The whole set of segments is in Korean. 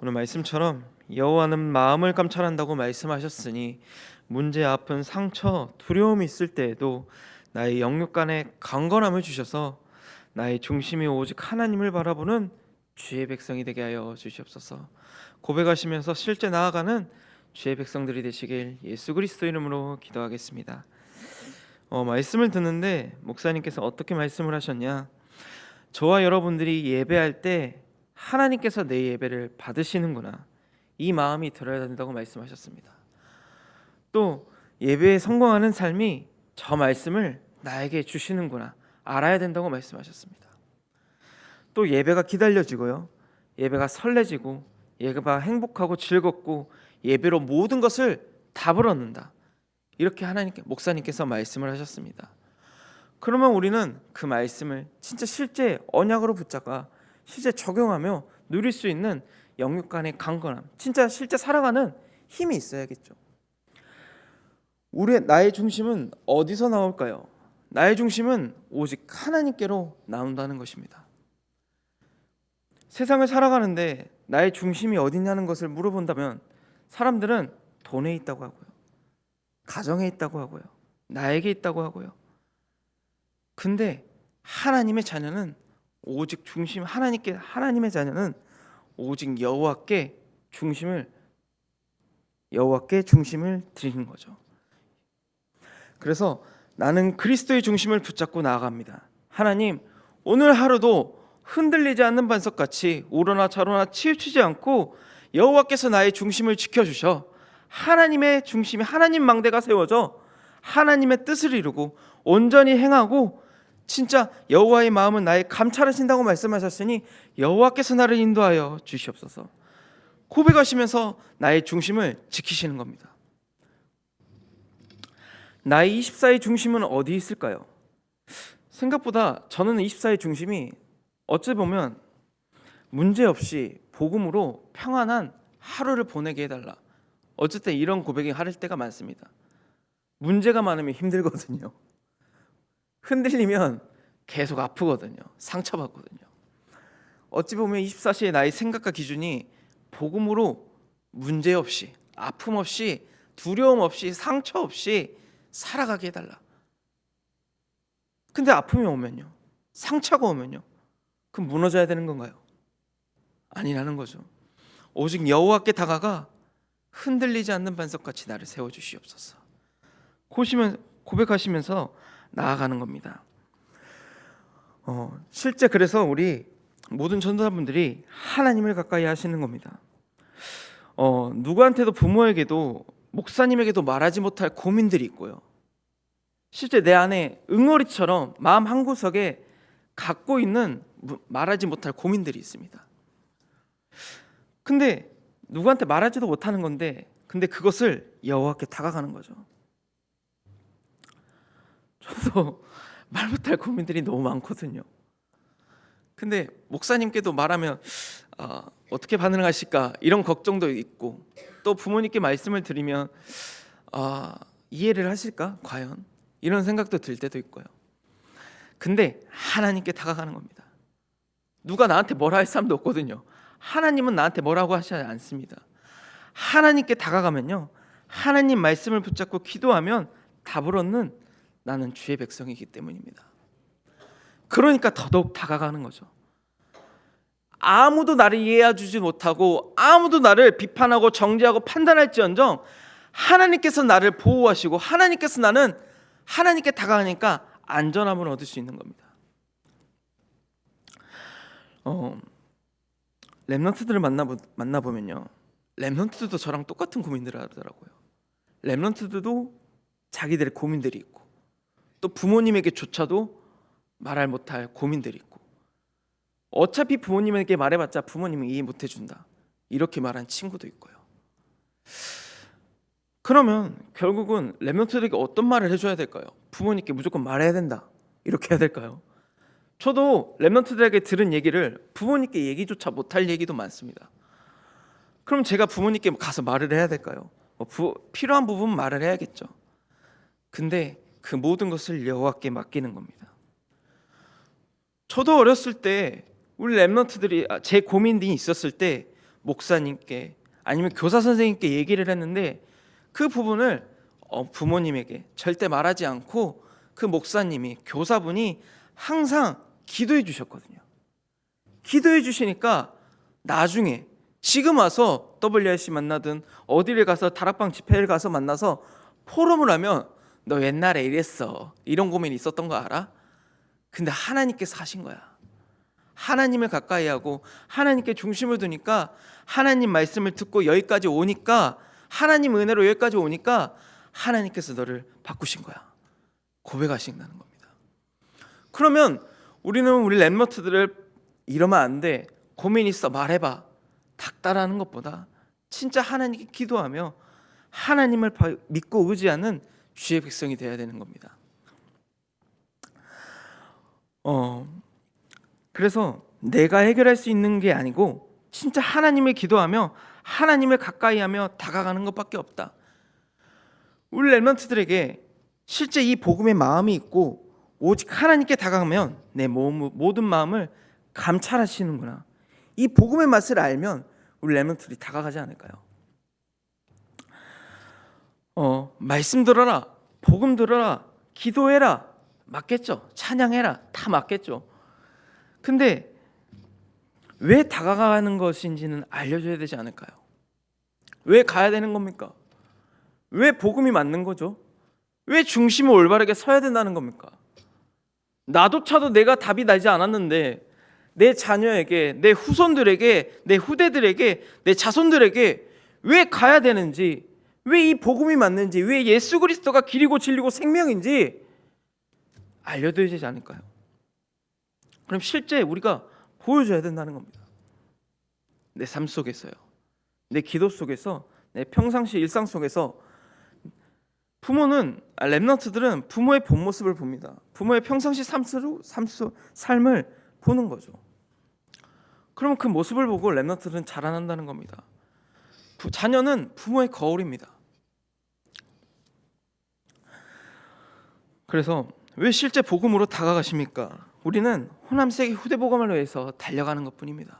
오늘 말씀처럼 여호와는 마음을 감찰한다고 말씀하셨으니 문제, 아픈, 상처, 두려움이 있을 때에도 나의 영육 간에 강건함을 주셔서 나의 중심이 오직 하나님을 바라보는 주의 백성이 되게 하여 주시옵소서. 고백하시면서 실제 나아가는 주의 백성들이 되시길 예수 그리스도 이름으로 기도하겠습니다. 말씀을 듣는데 목사님께서 어떻게 말씀을 하셨냐? 저와 여러분들이 예배할 때 하나님께서 내 예배를 받으시는구나, 이 마음이 들어야 된다고 말씀하셨습니다. 또 예배에 성공하는 삶이 저 말씀을 나에게 주시는구나 알아야 된다고 말씀하셨습니다. 또 예배가 기다려지고요, 예배가 설레지고, 예배가 행복하고 즐겁고, 예배로 모든 것을 답을 얻는다, 이렇게 목사님께서 말씀을 하셨습니다. 그러면 우리는 그 말씀을 진짜 실제 언약으로 붙잡아 실제 적용하며 누릴 수 있는 영육 간의 강건함, 진짜 실제 살아가는 힘이 있어야겠죠. 나의 중심은 어디서 나올까요? 나의 중심은 오직 하나님께로 나온다는 것입니다. 세상을 살아가는데 나의 중심이 어디냐는 것을 물어본다면 사람들은 돈에 있다고 하고요, 가정에 있다고 하고요, 나에게 있다고 하고요. 근데 하나님의 자녀는 오직 하나님의 자녀는 오직 여호와께 중심을 드리는 거죠. 그래서 나는 그리스도의 중심을 붙잡고 나아갑니다. 하나님, 오늘 하루도 흔들리지 않는 반석같이 오르나 저르나 치우치지 않고 여호와께서 나의 중심을 지켜주셔 하나님의 중심이, 하나님 망대가 세워져 하나님의 뜻을 이루고 온전히 행하고, 진짜 여호와의 마음은 나의 감찰하신다고 말씀하셨으니 여호와께서 나를 인도하여 주시옵소서. 고백하시면서 나의 중심을 지키시는 겁니다. 나의 24의 중심은 어디 있을까요? 생각보다 저는 24의 중심이 어찌 보면 문제없이 복음으로 평안한 하루를 보내게 해달라, 어쨌든 이런 고백이 할 때가 많습니다. 문제가 많으면 힘들거든요. 흔들리면 계속 아프거든요. 상처받거든요. 어찌 보면 24시의 나의 생각과 기준이 복음으로 문제없이, 아픔 없이, 두려움 없이, 상처 없이 살아가게 해달라. 근데 아픔이 오면요, 상처가 오면요, 그럼 무너져야 되는 건가요? 아니라는 거죠. 오직 여호와께 다가가 흔들리지 않는 반석같이 나를 세워주시옵소서. 고백하시면서 나아가는 겁니다. 실제 그래서 우리 모든 전도자분들이 하나님을 가까이 하시는 겁니다. 누구한테도, 부모에게도 목사님에게도 말하지 못할 고민들이 있고요, 실제 내 안에 응어리처럼 마음 한구석에 갖고 있는 말하지 못할 고민들이 있습니다. 근데 누구한테 말하지도 못하는 건데, 근데 그것을 여호와께 다가가는 거죠. 저도 말 못할 고민들이 너무 많거든요. 근데 목사님께도 말하면 어떻게 반응하실까, 이런 걱정도 있고, 또 부모님께 말씀을 드리면 이해를 하실까 과연, 이런 생각도 들 때도 있고요. 근데 하나님께 다가가는 겁니다. 누가 나한테 뭐라 할 사람도 없거든요. 하나님은 나한테 뭐라고 하시지 않습니다. 하나님께 다가가면요, 하나님 말씀을 붙잡고 기도하면 답을 얻는 나는 주의 백성이기 때문입니다. 그러니까 더더욱 다가가는 거죠. 아무도 나를 이해해 주지 못하고, 아무도 나를 비판하고 정죄하고 판단할지언정 하나님께서 나를 보호하시고, 나는 하나님께 다가가니까 안전함을 얻을 수 있는 겁니다. 렘넌트들을 만나보면요, 렘넌트들도 저랑 똑같은 고민들을 하더라고요. 렘넌트들도 자기들의 고민들이 있고, 또 부모님에게조차도 말할 못할 고민들이 있고, 어차피 부모님에게 말해봤자 부모님은 이해 못해준다, 이렇게 말한 친구도 있고요. 그러면 결국은 렘넌트들에게 어떤 말을 해줘야 될까요? 부모님께 무조건 말해야 된다, 이렇게 해야 될까요? 저도 렘넌트들에게 들은 얘기를 부모님께 얘기조차 못할 얘기도 많습니다. 그럼 제가 부모님께 가서 말을 해야 될까요? 필요한 부분 말을 해야겠죠. 근데 그 모든 것을 여호와께 맡기는 겁니다. 저도 어렸을 때 우리 렘넌트들이 제 고민이 있었을 때 목사님께 아니면 교사 선생님께 얘기를 했는데 그 부분을 부모님에게 절대 말하지 않고 그 목사님이 교사분이 항상 기도해 주셨거든요. 기도해 주시니까 나중에 지금 와서 WRC 만나든 어디를 가서 다락방 집회를 가서 만나서 포럼을 하면 너 옛날에 이랬어, 이런 고민이 있었던 거 알아? 근데 하나님께서 하신 거야. 하나님을 가까이 하고 하나님께 중심을 두니까 하나님 말씀을 듣고 여기까지 오니까 하나님 은혜로 여기까지 오니까 하나님께서 너를 바꾸신 거야. 고백하신다는 겁니다. 그러면 우리는 우리 랩런트들을 이러면 안 돼, 고민 있어 말해봐, 닥달하는 것보다 진짜 하나님께 기도하며 하나님을 믿고 의지하는 주의 백성이 되어야 되는 겁니다. 그래서 내가 해결할 수 있는 게 아니고 진짜 하나님을 기도하며 하나님을 가까이하며 다가가는 것밖에 없다. 우리 랩런트들에게 실제 이 복음의 마음이 있고 오직 하나님께 다가가면 내 모든 마음을 감찰하시는구나, 이 복음의 맛을 알면 우리 랩런트들이 다가가지 않을까요? 말씀 들어라, 복음 들어라, 기도해라, 맞겠죠? 찬양해라, 다 맞겠죠? 근데 왜 다가가는 것인지는 알려줘야 되지 않을까요? 왜 가야 되는 겁니까? 왜 복음이 맞는 거죠? 왜 중심을 올바르게 서야 된다는 겁니까? 나조차도 내가 답이 나지 않았는데 내 자녀에게, 내 후손들에게, 내 후대들에게, 내 자손들에게 왜 가야 되는지, 왜 이 복음이 맞는지, 왜 예수 그리스도가 길이고 진리고 생명인지 알려드려야 되지 않을까요? 그럼 실제 우리가 보여줘야 된다는 겁니다. 내 삶 속에서요, 내 기도 속에서, 내 평상시 일상 속에서. 부모는, 랩런트들은 부모의 본 모습을 봅니다. 부모의 평상시 삶을 보는 거죠. 그러면 그 모습을 보고 랩런트들은 자라난다는 겁니다. 자녀는 부모의 거울입니다. 그래서 왜 실제 복음으로 다가가십니까? 우리는 호남세계 후대복음을 위해서 달려가는 것뿐입니다.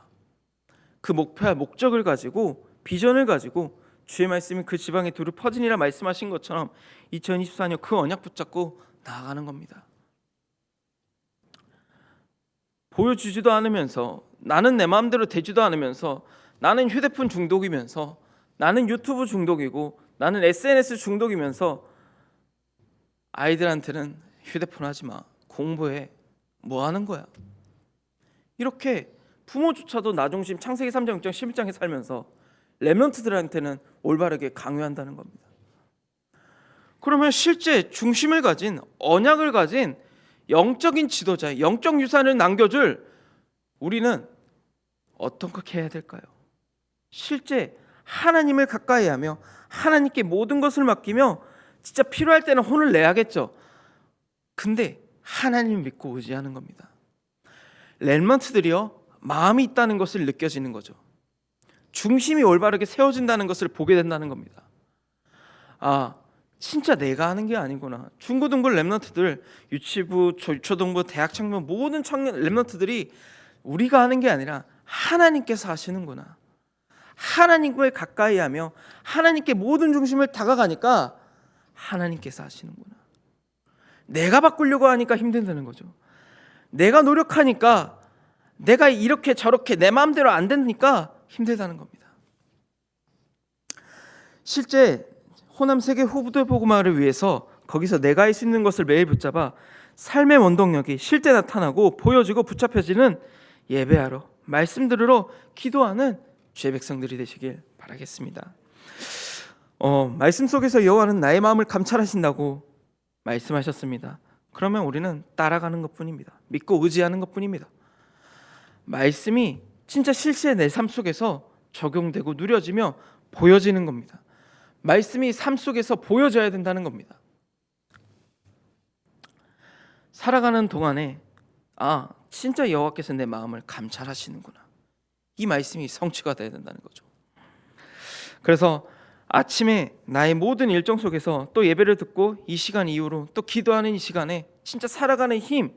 그 목표와 목적을 가지고, 비전을 가지고 주의 말씀이 그 지방에 두루 퍼지니라 말씀하신 것처럼 2024년 그 언약 붙잡고 나아가는 겁니다. 보여주지도 않으면서, 나는 내 마음대로 되지도 않으면서, 나는 휴대폰 중독이면서, 나는 유튜브 중독이고, 나는 SNS 중독이면서 아이들한테는 휴대폰 하지 마, 공부해, 뭐 하는 거야, 이렇게 부모조차도 나중심 창세기 3장 6장 11장에 살면서 랩런트들한테는 올바르게 강요한다는 겁니다. 그러면 실제 중심을 가진, 언약을 가진 영적인 지도자, 영적 유산을 남겨줄 우리는 어떻게 해야 될까요? 실제 하나님을 가까이하며 하나님께 모든 것을 맡기며 진짜 필요할 때는 혼을 내야겠죠. 근데 하나님을 믿고 의지하는 겁니다. 랩런트들이요, 마음이 있다는 것을 느껴지는 거죠. 중심이 올바르게 세워진다는 것을 보게 된다는 겁니다. 아, 진짜 내가 하는 게 아니구나. 중고등부 랩런트들, 유치부, 유초등부, 대학 청년, 모든 청년 랩런트들이 우리가 하는 게 아니라 하나님께서 하시는구나. 하나님을 가까이하며 하나님께 모든 중심을 다가가니까 하나님께서 하시는구나. 내가 바꾸려고 하니까 힘든다는 거죠. 내가 노력하니까, 내가 이렇게 저렇게 내 마음대로 안 되니까 힘들다는 겁니다. 실제 호남 세계 후대 복음화를 위해서 거기서 내가 할 수 있는 것을 매일 붙잡아 삶의 원동력이 실제 나타나고 보여지고 붙잡혀지는 예배하러, 말씀 들으러 기도하는 주의 백성들이 되시길 바라겠습니다. 말씀 속에서 여호와는 나의 마음을 감찰하신다고 말씀하셨습니다. 그러면 우리는 따라가는 것뿐입니다. 믿고 의지하는 것뿐입니다. 말씀이 진짜 실제 내 삶 속에서 적용되고 누려지며 보여지는 겁니다. 말씀이 삶 속에서 보여져야 된다는 겁니다. 살아가는 동안에 진짜 여호와께서 내 마음을 감찰하시는구나, 이 말씀이 성취가 되어야 된다는 거죠. 그래서 아침에 나의 모든 일정 속에서 또 예배를 듣고 이 시간 이후로 또 기도하는 이 시간에 진짜 살아가는 힘,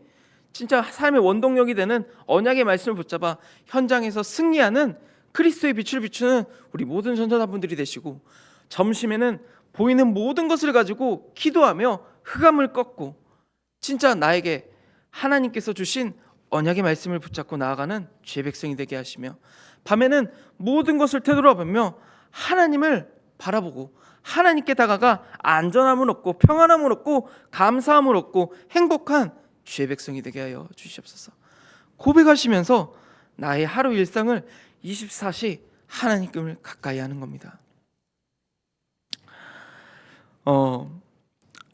진짜 삶의 원동력이 되는 언약의 말씀을 붙잡아 현장에서 승리하는 그리스도의 빛을 비추는 우리 모든 전도자분들이 되시고, 점심에는 보이는 모든 것을 가지고 기도하며 흑암을 꺾고 진짜 나에게 하나님께서 주신 언약의 말씀을 붙잡고 나아가는 주의 백성이 되게 하시며, 밤에는 모든 것을 되돌아보며 하나님을 바라보고 하나님께 다가가 안전함을 얻고 평안함을 얻고 감사함을 얻고 행복한 주의 백성이 되게 하여 주시옵소서. 고백하시면서 나의 하루 일상을 24시 하나님을 가까이 하는 겁니다.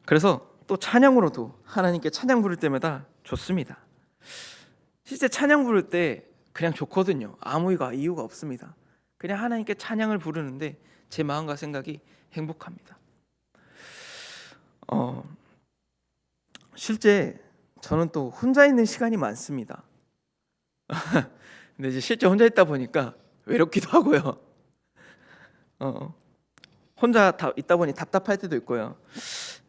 그래서 또 찬양으로도 하나님께 찬양 부를 때마다 좋습니다. 실제 찬양 부를 때 그냥 좋거든요. 아무 이유가 없습니다. 그냥 하나님께 찬양을 부르는데 제 마음과 생각이 행복합니다. 실제 저는 또 혼자 있는 시간이 많습니다. 근데 이제 실제 혼자 있다 보니까 외롭기도 하고요. 혼자 있다 보니 답답할 때도 있고요.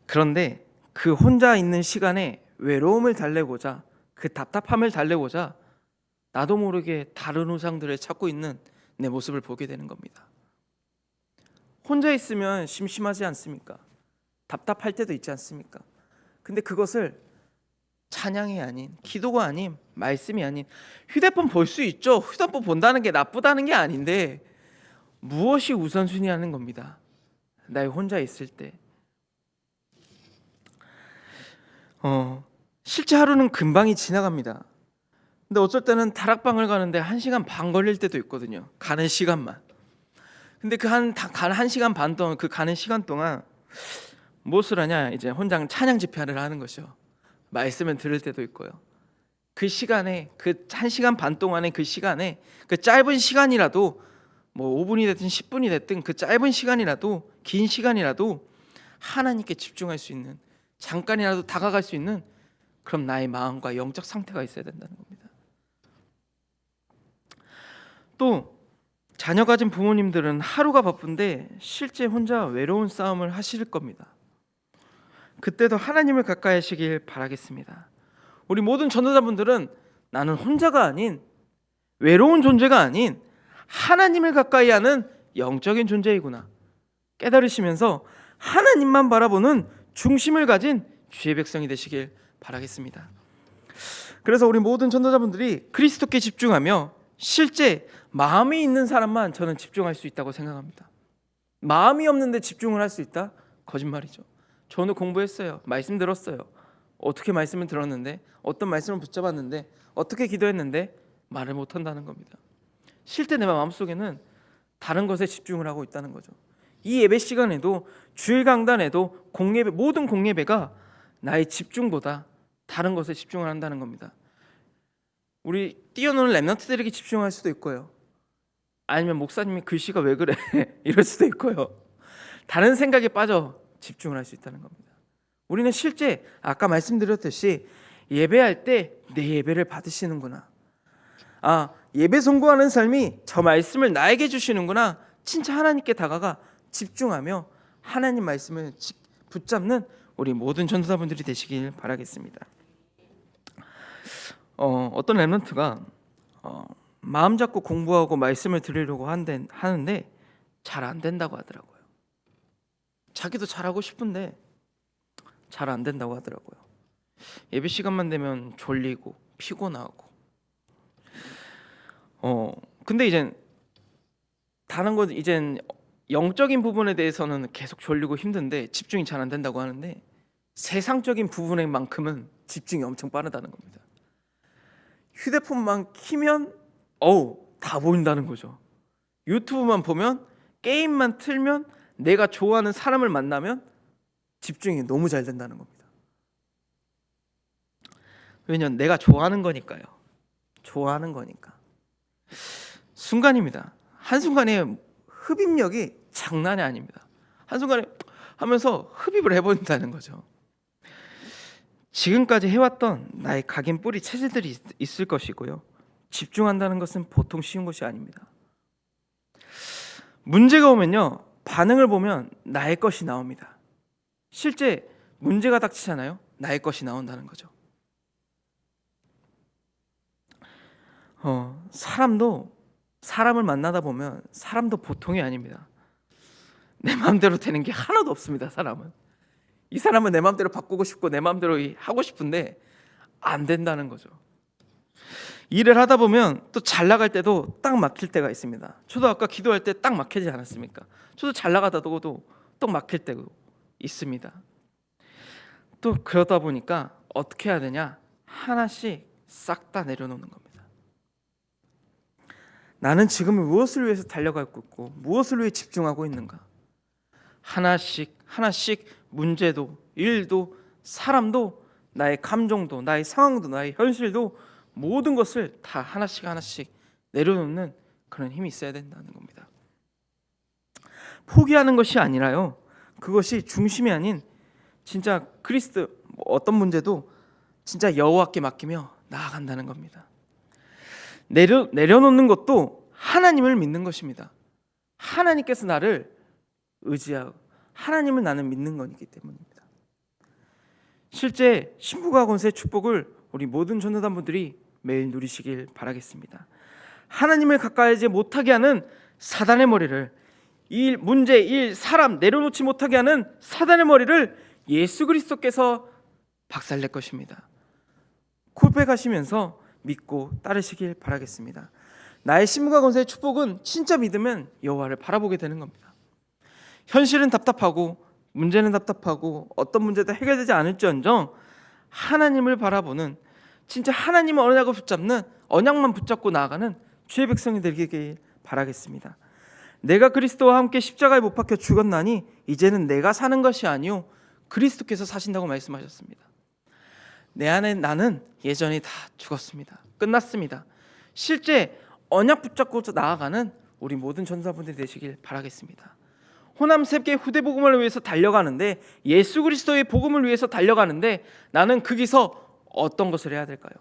그런데 그 혼자 있는 시간에 외로움을 달래고자, 그 답답함을 달래고자 나도 모르게 다른 우상들을 찾고 있는 내 모습을 보게 되는 겁니다. 혼자 있으면 심심하지 않습니까? 답답할 때도 있지 않습니까? 근데 그것을 찬양이 아닌, 기도가 아닌, 말씀이 아닌, 휴대폰 볼 수 있죠. 휴대폰 본다는 게 나쁘다는 게 아닌데 무엇이 우선순위하는 겁니다. 나 혼자 있을 때 실제 하루는 금방이 지나갑니다. 근데 어쩔 때는 다락방을 가는데 1시간 반 걸릴 때도 있거든요. 가는 시간만. 근데 그 한 시간 반 동안, 그 가는 시간 동안 무엇을 하냐? 이제 혼자 찬양 집회를 하는 것이죠. 말씀을 들을 때도 있고요. 그 시간에, 그 1시간 반 동안의 그 시간에, 그 짧은 시간이라도 뭐 5분이 됐든 10분이 됐든 그 짧은 시간이라도, 긴 시간이라도 하나님께 집중할 수 있는, 잠깐이라도 다가갈 수 있는 그럼 나의 마음과 영적 상태가 있어야 된다는 겁니다. 또 자녀 가진 부모님들은 하루가 바쁜데 실제 혼자 외로운 싸움을 하실 겁니다. 그때도 하나님을 가까이 하시길 바라겠습니다. 우리 모든 전도자분들은 나는 혼자가 아닌, 외로운 존재가 아닌 하나님을 가까이 하는 영적인 존재이구나 깨달으시면서 하나님만 바라보는 중심을 가진 주의 백성이 되시길 바라겠습니다. 그래서 우리 모든 전도자분들이 그리스도께 집중하며 실제 마음이 있는 사람만 저는 집중할 수 있다고 생각합니다. 마음이 없는데 집중을 할 수 있다? 거짓말이죠. 저는 공부했어요. 말씀 들었어요. 어떻게 말씀을 들었는데, 어떤 말씀을 붙잡았는데, 어떻게 기도했는데 말을 못한다는 겁니다. 실제 내 마음속에는 다른 것에 집중을 하고 있다는 거죠. 이 예배 시간에도, 주일 강단에도, 공예배, 모든 공예배가 나의 집중보다 다른 것에 집중을 한다는 겁니다. 우리 뛰어노는 랩런트들에게 집중할 수도 있고요. 아니면 목사님이 글씨가 왜 그래 이럴 수도 있고요. 다른 생각에 빠져 집중을 할 수 있다는 겁니다. 우리는 실제 아까 말씀드렸듯이 예배할 때 내 예배를 받으시는구나, 예배 송구하는 삶이 저 말씀을 나에게 주시는구나, 진짜 하나님께 다가가 집중하며 하나님 말씀을 붙잡는 우리 모든 전도자분들이 되시길 바라겠습니다. 어떤 랩런트가 마음 잡고 공부하고 말씀을 들으려고 하는데 잘 안 된다고 하더라고요. 자기도 잘하고 싶은데 잘 안 된다고 하더라고요. 예배 시간만 되면 졸리고 피곤하고. 근데 이젠 다른 것, 이젠 영적인 부분에 대해서는 계속 졸리고 힘든데 집중이 잘 안 된다고 하는데 세상적인 부분에만큼은 집중이 엄청 빠르다는 겁니다. 휴대폰만 키면 다 보인다는 거죠. 유튜브만 보면, 게임만 틀면, 내가 좋아하는 사람을 만나면 집중이 너무 잘 된다는 겁니다. 왜냐면 내가 좋아하는 거니까요. 좋아하는 거니까. 순간입니다. 한순간에 흡입력이 장난이 아닙니다. 한순간에 하면서 흡입을 해버린다는 거죠. 지금까지 해왔던 나의 각인 뿌리 체질들이 있을 것이고요. 집중한다는 것은 보통 쉬운 것이 아닙니다. 문제가 오면요, 반응을 보면 나의 것이 나옵니다. 실제 문제가 닥치잖아요. 나의 것이 나온다는 거죠. 사람도 사람을 만나다 보면 사람도 보통이 아닙니다. 내 마음대로 되는 게 하나도 없습니다. 사람은 이 사람은 내 마음대로 바꾸고 싶고 내 마음대로 하고 싶은데 안 된다는 거죠. 일을 하다 보면 또 잘 나갈 때도 딱 막힐 때가 있습니다. 저도 아까 기도할 때 딱 막히지 않았습니까? 저도 잘 나가다가도 또 막힐 때도 있습니다. 또 그러다 보니까 어떻게 해야 되냐? 하나씩 싹 다 내려놓는 겁니다. 나는 지금 무엇을 위해서 달려가고 있고 무엇을 위해 집중하고 있는가? 하나씩 문제도, 일도, 사람도, 나의 감정도, 나의 상황도, 나의 현실도 모든 것을 다 하나씩 내려놓는 그런 힘이 있어야 된다는 겁니다. 포기하는 것이 아니라요, 그것이 중심이 아닌 진짜 그리스도, 어떤 문제도 진짜 여호와께 맡기며 나아간다는 겁니다. 내려놓는 것도 하나님을 믿는 것입니다. 하나님께서 나를 의지하고 하나님을 나는 믿는 거기 때문입니다. 실제 신부가 권세의 축복을 우리 모든 전도단분들이 매일 누리시길 바라겠습니다. 하나님을 가까이하지 못하게 하는 사단의 머리를, 문제, 사람 내려놓지 못하게 하는 사단의 머리를 예수 그리스도께서 박살낼 것입니다. 고백하시면서 믿고 따르시길 바라겠습니다. 나의 신부가 권세의 축복은 진짜 믿으면 여호와를 바라보게 되는 겁니다. 현실은 답답하고 문제는 답답하고 어떤 문제도 해결되지 않을지언정 하나님을 바라보는, 진짜 하나님의 언약을 붙잡는, 언약만 붙잡고 나아가는 주의 백성이 되길 바라겠습니다. 내가 그리스도와 함께 십자가에 못 박혀 죽었나니 이제는 내가 사는 것이 아니요 그리스도께서 사신다고 말씀하셨습니다. 내 안에 나는 예전에 다 죽었습니다. 끝났습니다. 실제 언약 붙잡고 나아가는 우리 모든 전사분들이 되시길 바라겠습니다. 호남 세계 후대 복음을 위해서 달려가는데, 예수 그리스도의 복음을 위해서 달려가는데 나는 거기서 어떤 것을 해야 될까요?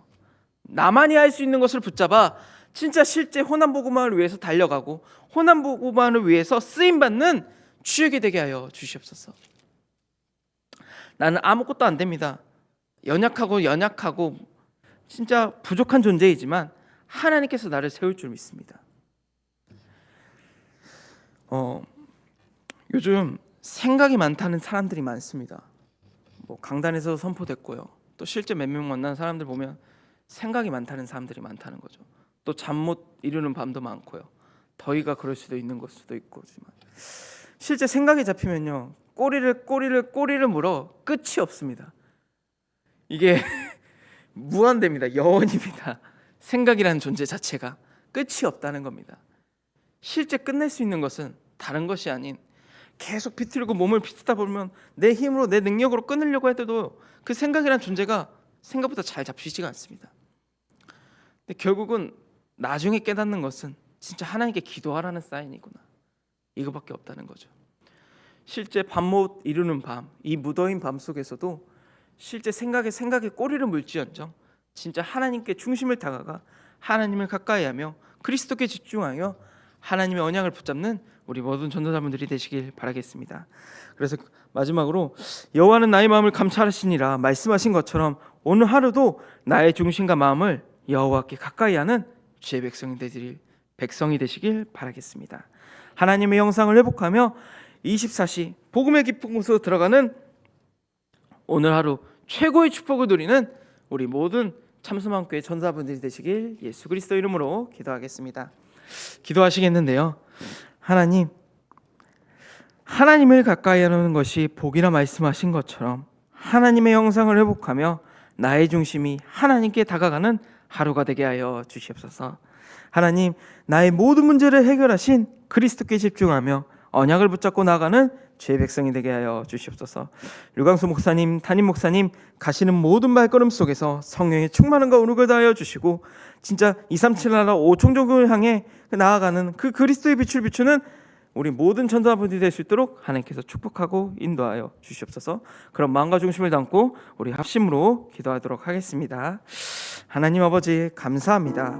나만이 할 수 있는 것을 붙잡아 진짜 실제 호남 복음을 위해서 달려가고 호남 복음을 위해서 쓰임 받는 주역이 되게 하여 주시옵소서. 나는 아무것도 안 됩니다. 연약하고 진짜 부족한 존재이지만 하나님께서 나를 세울 줄 믿습니다. 요즘 생각이 많다는 사람들이 많습니다. 강단에서 선포됐고요. 또 실제 몇 명 만난 사람들 보면 생각이 많다는 사람들이 많다는 거죠. 또 잠 못 이루는 밤도 많고요. 더위가 그럴 수도 있는 것 수도 있고지만 실제 생각이 잡히면요, 꼬리를 물어 끝이 없습니다. 이게 무한대입니다. 영원입니다. 생각이라는 존재 자체가 끝이 없다는 겁니다. 실제 끝낼 수 있는 것은 다른 것이 아닌 계속 비틀고 몸을 비틀다 보면 내 힘으로 내 능력으로 끊으려고 해도 그 생각이라는 존재가 생각보다 잘 잡히지가 않습니다. 근데 결국은 나중에 깨닫는 것은 진짜 하나님께 기도하라는 사인이구나, 이거밖에 없다는 거죠. 실제 밤 못 이루는 밤, 이 무더운 밤 속에서도 실제 생각에 꼬리를 물지언정 진짜 하나님께 중심을 다가가 하나님을 가까이하며 그리스도께 집중하여 하나님의 언약을 붙잡는 우리 모든 전도자분들이 되시길 바라겠습니다. 그래서 마지막으로 여호와는 나의 마음을 감찰하시니라 말씀하신 것처럼 오늘 하루도 나의 중심과 마음을 여호와께 가까이하는 주의 백성이 되시길 바라겠습니다. 하나님의 영상을 회복하며 24시 복음의 깊은 곳으로 들어가는 오늘 하루 최고의 축복을 누리는 우리 모든 참수만교회 전사분들이 되시길 예수 그리스도 이름으로 기도하겠습니다. 기도하시겠는데요. 하나님을 가까이 하는 것이 복이라 말씀하신 것처럼 하나님의 형상을 회복하며 나의 중심이 하나님께 다가가는 하루가 되게 하여 주시옵소서. 하나님, 나의 모든 문제를 해결하신 그리스도께 집중하며 언약을 붙잡고 나가는 주의 백성이 되게 하여 주시옵소서. 류광수 목사님, 담임 목사님 가시는 모든 발걸음 속에서 성령의 충만함과 은총을 다하여 주시고 진짜 237 나라 5총족을 향해 나아가는 그 그리스도의 빛을 비추는 우리 모든 전도자분들이 될 수 있도록 하나님께서 축복하고 인도하여 주시옵소서. 그런 마음과 중심을 담고 우리 합심으로 기도하도록 하겠습니다. 하나님 아버지 감사합니다.